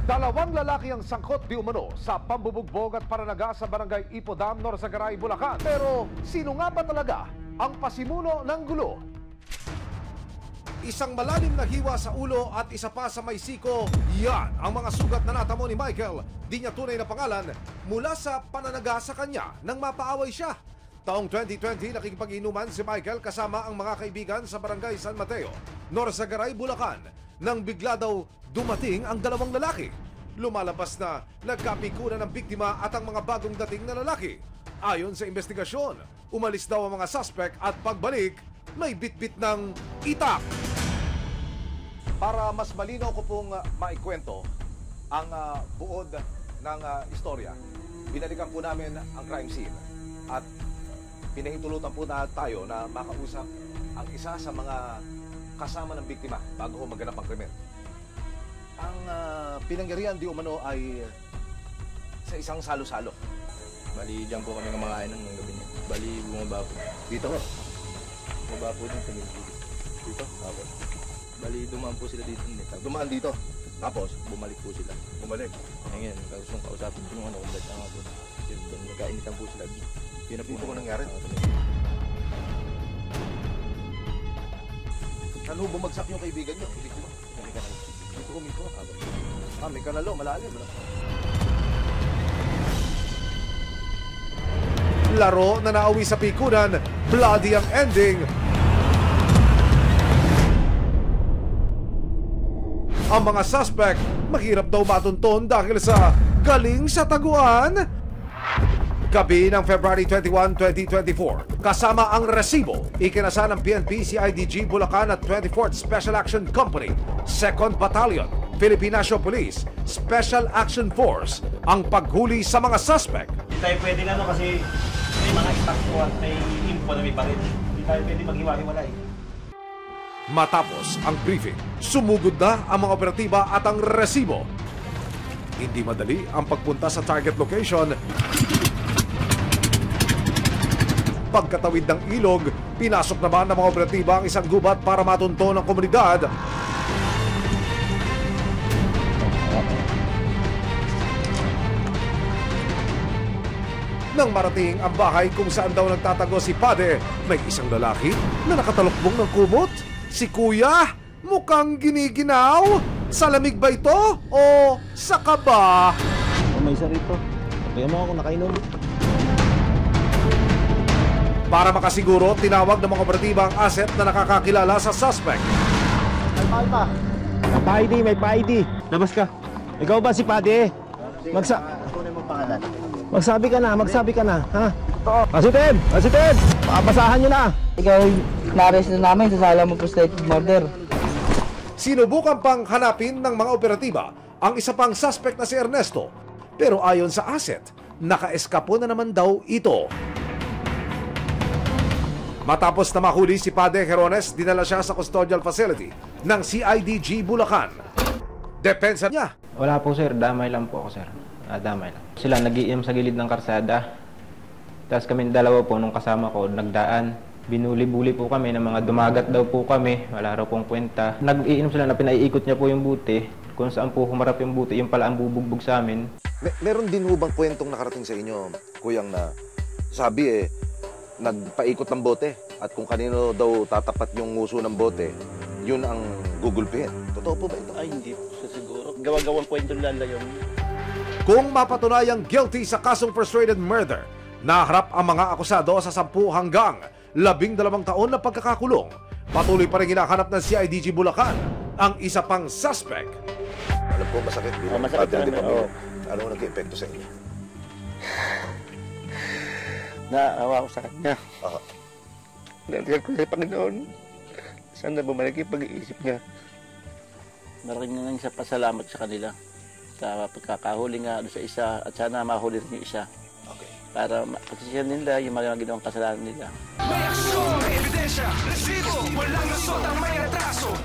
Dalawang lalaki ang sangkot di umano sa pambubugbog at pananaga sa barangay Ipodam, Norzagaray, Bulacan. Pero sino nga ba talaga ang pasimuno ng gulo? Isang malalim na hiwa sa ulo at isa pa sa may siko. Yan ang mga sugat na natamo ni Michael. Di niya tunay na pangalan mula sa pananaga sa kanya nang mapaaway siya. Taong 2020, nakikipag-inuman si Michael kasama ang mga kaibigan sa barangay San Mateo, Norzagaray, Bulacan, nang bigla daw dumating ang dalawang lalaki. Lumalabas na nagkapikunan ng biktima at ang mga bagong dating na lalaki. Ayon sa investigasyon, umalis daw ang mga suspect at pagbalik, may bitbit ng itak. Para mas malinaw ko pong maikwento ang buod ng istorya, binalikan po namin ang crime scene at pinahintulutan po na tayo na makausap ang isa sa mga kasama ng biktima bago maganap ang krimen. Ang pinangyarihan di umano ay sa isang salo-salo. Bali, diyan po kami kumakain ng gabi niya. Bali, bumaba po. Dito ko? Bumaba po din sa Milky. Dito? Tapos. Bali, dumaan po sila dito. Dumaan dito? Tapos? Bumalik po sila. Bumalik? Ngayon, gustong kausapin po nung kung ba't nga po. Yun doon, nagkainitan po sila. Yun na po dito ko nangyari? Saan ho bumagsak yung kaibigan niyo? Hindi ko ba? May kanal. Dito ko mismo? May kanalo, malalim. Laro na nauwi sa pikunan, bloody ang ending. Ang mga suspect, mahirap daw matunton dahil sa galing sa taguan. Gabi ng February 21, 2024, kasama ang resibo, ikinasa ng PNP, CIDG, Bulacan at 24th Special Action Company, 2nd Battalion, Philippine National Police, Special Action Force, ang paghuli sa mga suspect. Hindi tayo pwede kasi may mga istakto at may info na may baril. Hindi tayo pwede maghiwa-hiwalay. Matapos ang briefing, sumugod na ang mga operatiba at ang resibo. Hindi madali ang pagpunta sa target location. Pagkatawid ng ilog, pinasok naman ng mga operatiba ang isang gubat para matunto ng komunidad. Nang marating ang bahay kung saan daw nagtatago si Pade, may isang lalaki na nakatalukbong ng kumot. Si Kuya, mukhang giniginaw. Sa lamig ba ito o sa kaba? May isa rito. Tingnan mo ako nakainom. Para makasiguro, tinawag ng mga operatiba ang asset na nakakakilala sa suspect. May pa-ID, may pa-ID. Labas ka. Ikaw ba si Pade? Kunin mo pangalan. Magsabi ka na, ha? Totoo. Asitin! Basahan nyo na. Ikaw, na-arrest na namin sa sala mo frustrated murder. Sinubukan pang hanapin ng mga operatiba ang isa pang suspect na si Ernesto. Pero ayon sa asset, naka-eskapo na naman daw ito. Matapos na mahuli si Pade Jerones, dinala siya sa custodial facility ng CIDG Bulacan. Depensa niya. Wala po sir, damay lang po ako sir. Damay lang. Sila nagiinom sa gilid ng karsada. Tapos kami dalawa po nung kasama ko nagdaan. Binuli-buli po kami ng mga dumagat daw po kami. Wala raw pong kwenta. Nag-iinom sila na pinaiikot niya po yung buti. Kung saan po humarap yung buti, yung pala ang bubugbog sa amin. Meron din hubang kwentong nakarating sa inyo, kuyang, na sabi nagpaikot ng bote at kung kanino daw tatapat yung nguso ng bote, yun ang gugulpihin. Totoo po ba ito? Ay, hindi po siguro. Gawa-gawang kwento nila yun. Kung mapatunayang guilty sa kasong frustrated murder, naharap ang mga akusado sa 10 hanggang 12 taon na pagkakakulong. Patuloy pa rin hinahanap ng CIDG Bulacan ang isa pang suspect. Alam po, masakit. Masakit naman. Ano ang nag-epekto sa inyo? Naawa ko sa kanya. Nandiyan ko sa Panginoon. Sana bumalik yung pag-iisip niya. Maraming nga sa pasalamat sa kanila sa pagkakahuli nga sa isa at sana mahuli rin yung isa. Okay. Para pagsisyan nila yung mga ginawang kasalanan nila. May aksyon, may ebidensya, resibo, walang lasot ang may atraso.